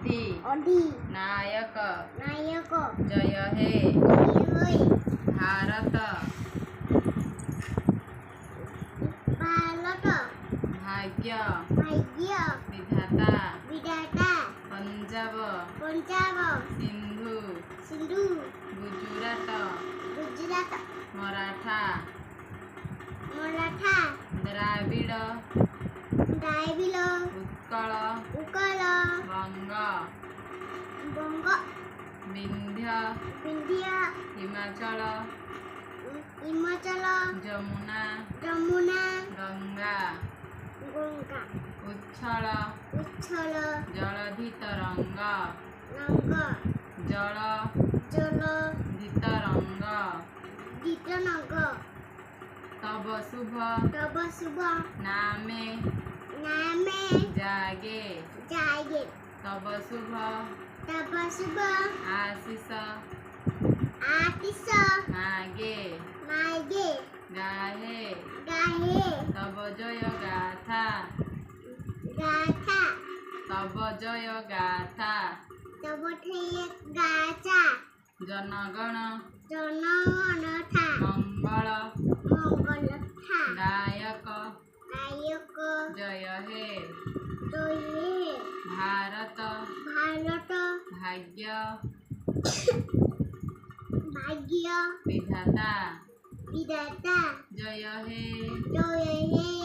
अधि नायक जय हे भारत भाग्य विधाता पंजाब सिंधु गुजरात मराठा द्राविड़ उत्कल बंग विंध्य हिमाचल जमुना गंगा उच्छल जलधि तरंग जलधितरंग तब शुभ नामे जागे तब शुभ आशीष मागे गाहे तब जय गाथा जनगण मंगल दायक जय हे भारत भाग्य विधाता जय हे